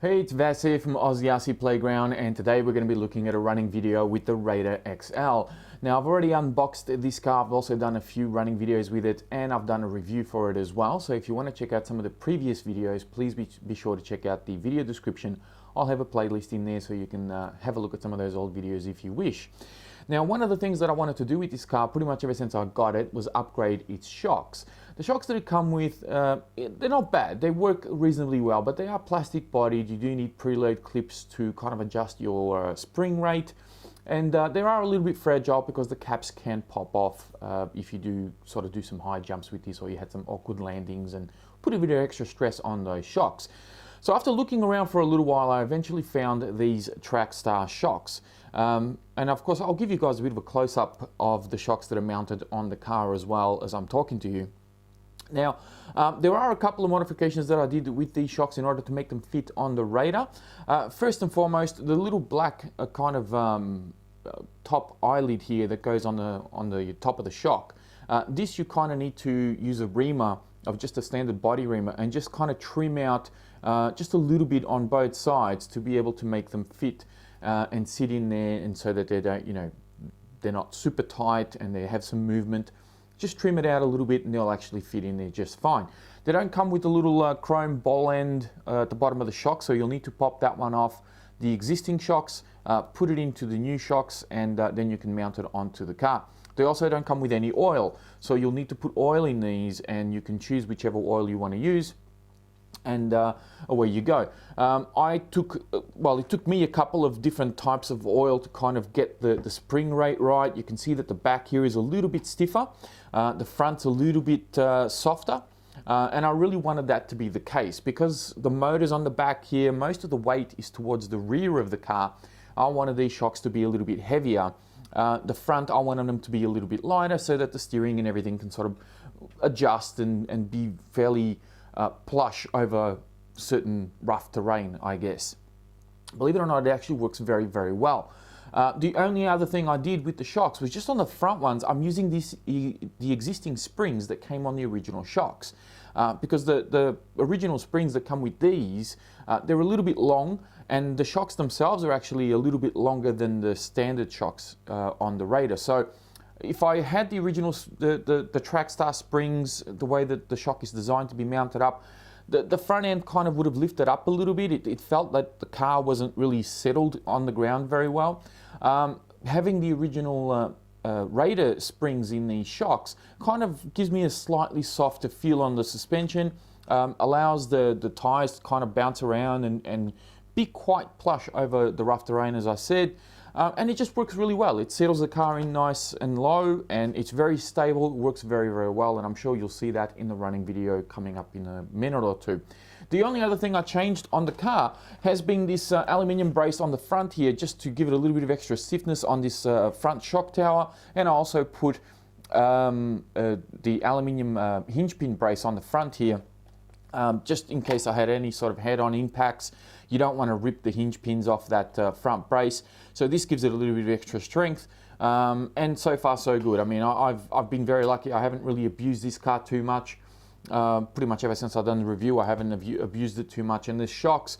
Hey, it's Vas here from Aussie Playground, and today we're going to be looking at a running video with the RaiderXL. Now, I've already unboxed this car. I've also done a few running videos with it, and I've done a review for it as well. So if you want to check out some of the previous videos, please be sure to check out the video description. I'll have a playlist in there so you can have a look at some of those old videos if you wish. Now, one of the things that I wanted to do with this car pretty much ever since I got it was upgrade its shocks. The shocks that it come with, they're not bad. They work reasonably well, but they are plastic bodied. You do need preload clips to kind of adjust your spring rate. And they are a little bit fragile because the caps can pop off if you do sort of do some high jumps with this, or you had some awkward landings and put a bit of extra stress on those shocks. So after looking around for a little while, I eventually found these TrackStar shocks. And of course, I'll give you guys a bit of a close-up of the shocks that are mounted on the car as well as I'm talking to you. Now, there are a couple of modifications that I did with these shocks in order to make them fit on the Raider. First and foremost, the little black kind of top eyelid here that goes on the top of the shock. This you kind of need to use a reamer of just a standard body reamer and just kind of trim out just a little bit on both sides to be able to make them fit and sit in there, and so that they don't, they're not super tight and they have some movement. Just trim it out a little bit and they'll actually fit in there just fine. They don't come with a little chrome ball end at the bottom of the shock, so you'll need to pop that one off the existing shocks, put it into the new shocks, and then you can mount it onto the car. They also don't come with any oil, so you'll need to put oil in these, and you can choose whichever oil you want to use, and away you go. it took me a couple of different types of oil to kind of get the spring rate right. You can see that the back here is a little bit stiffer, the front's a little bit softer, and I really wanted that to be the case because the motor's on the back here, most of the weight is towards the rear of the car. I wanted these shocks to be a little bit heavier. The front, I wanted them to be a little bit lighter so that the steering and everything can sort of adjust and be fairly plush over certain rough terrain, I guess. Believe it or not, it actually works very, very well. The only other thing I did with the shocks was just on the front ones, I'm using the existing springs that came on the original shocks. Because the original springs that come with these, they're a little bit long, and the shocks themselves are actually a little bit longer than the standard shocks on the Raider. So if I had the original, the TrackStar springs, the way that the shock is designed to be mounted up, the front end kind of would have lifted up a little bit. It felt like the car wasn't really settled on the ground very well. Having the original Raider springs in these shocks kind of gives me a slightly softer feel on the suspension, allows the tyres to kind of bounce around and be quite plush over the rough terrain, as I said. And it just works really well. It settles the car in nice and low, and it's very stable. It works very, very well, and I'm sure you'll see that in the running video coming up in a minute or two. The only other thing I changed on the car has been this aluminium brace on the front here, just to give it a little bit of extra stiffness on this front shock tower, and I also put the aluminium hinge pin brace on the front here, just in case I had any sort of head-on impacts. You don't want to rip the hinge pins off that front brace, so this gives it a little bit of extra strength, and so far so good. I mean, I've been very lucky. I haven't really abused this car too much. Pretty much ever since I've done the review, I haven't abused it too much, and the shock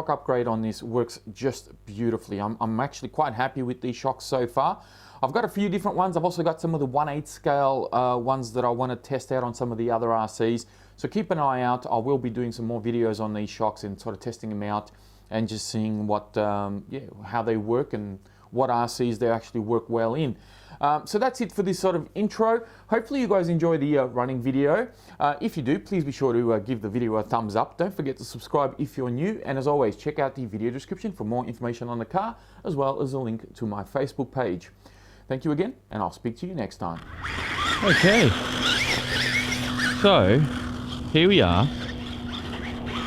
upgrade on this works just beautifully. I'm actually quite happy with these shocks so far. I've got a few different ones. I've also got some of the 1/8 scale ones that I want to test out on some of the other RCs. So keep an eye out. I will be doing some more videos on these shocks and sort of testing them out and just seeing what, how they work and what RCs they actually work well in. So that's it for this sort of intro. Hopefully you guys enjoy the running video. If you do, please be sure to give the video a thumbs up. Don't forget to subscribe if you're new. And as always, check out the video description for more information on the car, as well as a link to my Facebook page. Thank you again, and I'll speak to you next time. Okay, so here we are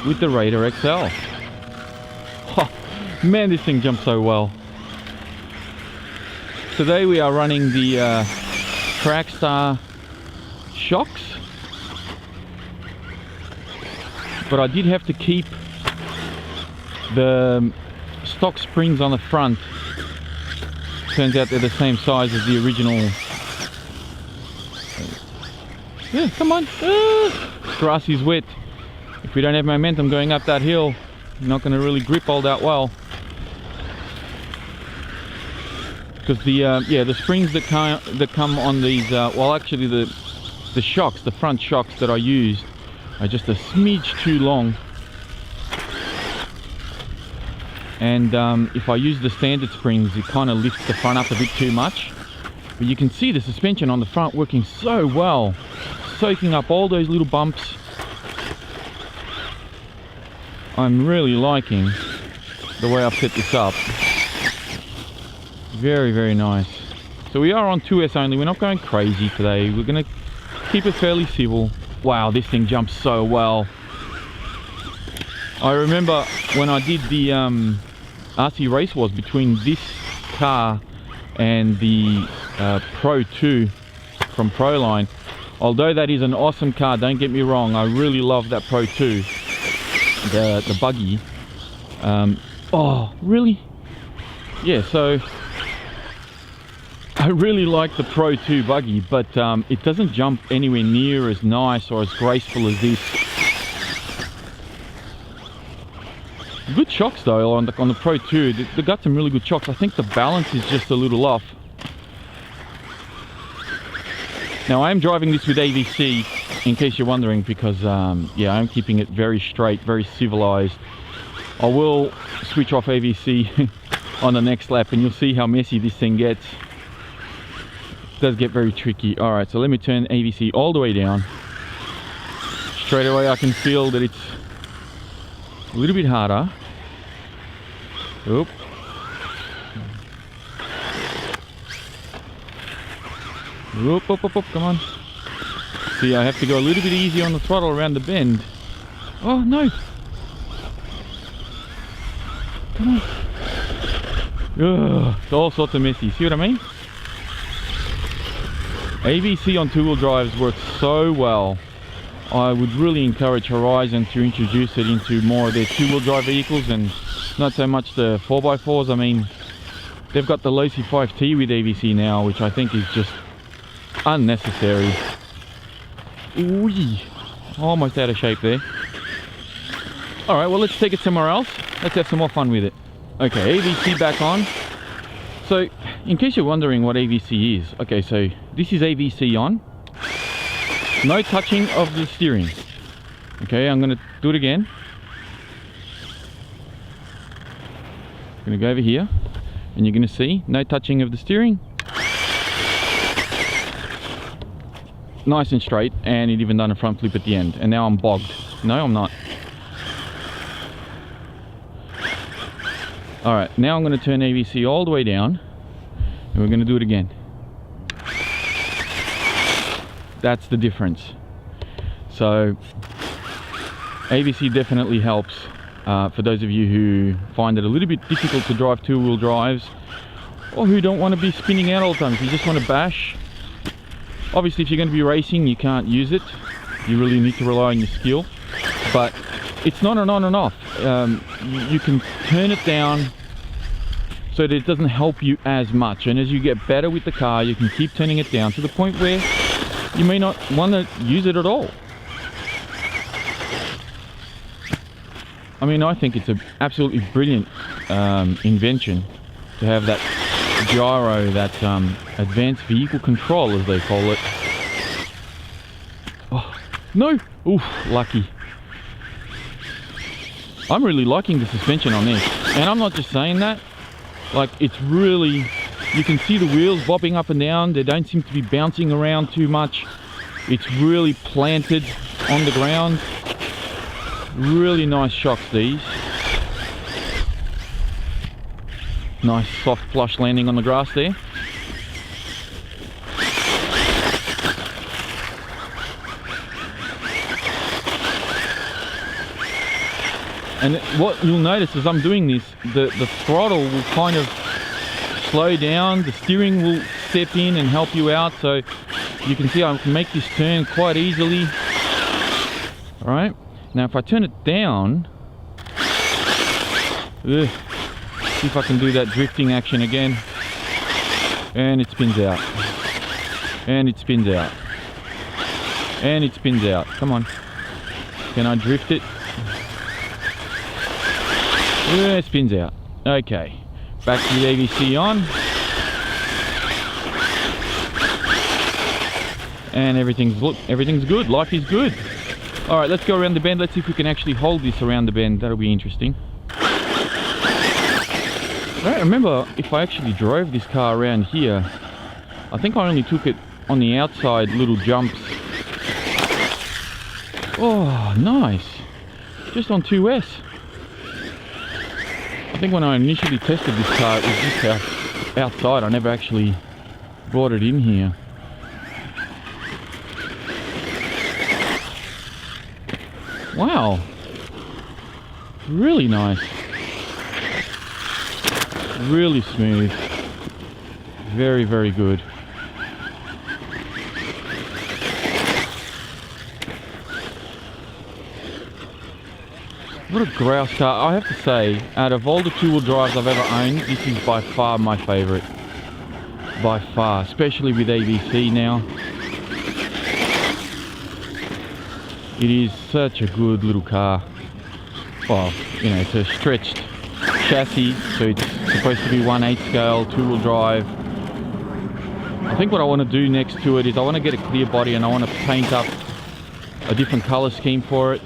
with the RaiderXL. Oh, man, this thing jumps so well. Today we are running the TrackStar shocks, but I did have to keep the stock springs on the front. Turns out they're the same size as the original. Yeah, come on. Grass is wet. If we don't have momentum going up that hill, not going to really grip all that well. Because the springs that come on these, well, actually the shocks, the front shocks that I used are just a smidge too long. And if I use the standard springs, it kind of lifts the front up a bit too much. But you can see the suspension on the front working so well, soaking up all those little bumps. I'm really liking the way I've set this up. Very, very nice. So we are on 2S only. We're not going crazy today. We're going to keep it fairly civil. Wow, this thing jumps so well. I remember when I did the RC race wars between this car and the Pro 2 from Proline. Although that is an awesome car, don't get me wrong, I really love that Pro 2, the Buggy. Oh, really? Yeah, so I really like the Pro 2 Buggy, but it doesn't jump anywhere near as nice or as graceful as this. Good shocks though on the Pro 2. They got some really good shocks. I think the balance is just a little off. Now I am driving this with AVC, in case you're wondering, because yeah, I'm keeping it very straight, very civilized. I will switch off AVC on the next lap and you'll see how messy this thing gets. It does get very tricky. Alright, so let me turn AVC all the way down. Straight away I can feel that it's a little bit harder. Oop. Oop, oop, oop, oop, come on. See, I have to go a little bit easy on the throttle around the bend. Oh, no. Come on. Ugh, it's all sorts of messy. See what I mean? AVC on two-wheel drives works so well. I would really encourage Horizon to introduce it into more of their two-wheel drive vehicles and not so much the 4x4s. I mean, they've got the Losi 5T with AVC now, which I think is just unnecessary. Whee! Almost out of shape there. Alright, well, let's take it somewhere else. Let's have some more fun with it. Okay, AVC back on. So, in case you're wondering what AVC is, okay, so this is AVC on. No touching of the steering. Okay, I'm going to do it again. I'm going to go over here and you're going to see no touching of the steering. Nice and straight, and it even done a front flip at the end. And now I'm bogged. No, I'm not. Alright, now I'm going to turn AVC all the way down and we're going to do it again. That's the difference. So AVC definitely helps for those of you who find it a little bit difficult to drive two-wheel drives, or who don't want to be spinning out all the time. If you just want to bash, obviously if you're going to be racing you can't use it. You really need to rely on your skill, but it's not an on and off. You can turn it down so that it doesn't help you as much, and as you get better with the car you can keep turning it down to the point where you may not want to use it at all. I mean, I think it's an absolutely brilliant invention to have that gyro, that advanced vehicle control as they call it. Oh, no! Oof, lucky. I'm really liking the suspension on this, and I'm not just saying that. Like, it's really, you can see the wheels bobbing up and down. They don't seem to be bouncing around too much. It's really planted on the ground. Really nice shocks, these. Nice soft flush landing on the grass there. And what you'll notice as I'm doing this, the throttle will kind of slow down, the steering will step in and help you out, so you can see I can make this turn quite easily. Alright, now if I turn it down, see if I can do that drifting action again, and it spins out, and it spins out, and it spins out. Come on, can I drift it? It spins out. Okay, back to the AVC on. And everything's good, life is good. All right, let's go around the bend. Let's see if we can actually hold this around the bend. That'll be interesting. I don't remember if I actually drove this car around here. I think I only took it on the outside little jumps. Oh, nice. Just on 2S. I think when I initially tested this car, it was just outside. I never actually brought it in here. Wow. Really nice. Really smooth. Very, very good. What a grouse car. I have to say, out of all the two-wheel drives I've ever owned, this is by far my favourite. By far, especially with AVC now. It is such a good little car. Well, you know, it's a stretched chassis, so it's supposed to be 1/8 scale, two-wheel drive. I think what I want to do next to it is I want to get a clear body and I want to paint up a different colour scheme for it.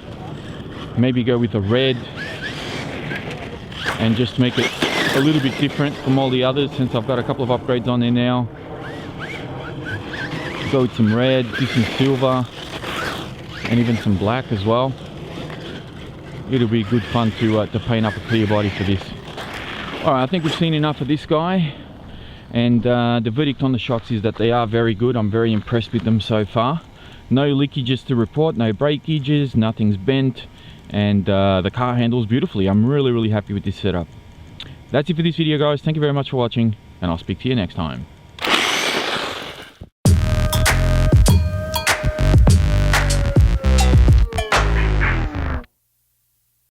Maybe go with a red and just make it a little bit different from all the others, since I've got a couple of upgrades on there now. Go with some red, do some silver, and even some black as well. It'll be good fun to paint up a clear body for this. Alright, I think we've seen enough of this guy, and the verdict on the shocks is that they are very good. I'm very impressed with them so far. No leakages to report, no breakages, nothing's bent, and the car handles beautifully. I'm really happy with this setup. That's it for this video, guys. Thank you very much for watching, and I'll speak to you next time.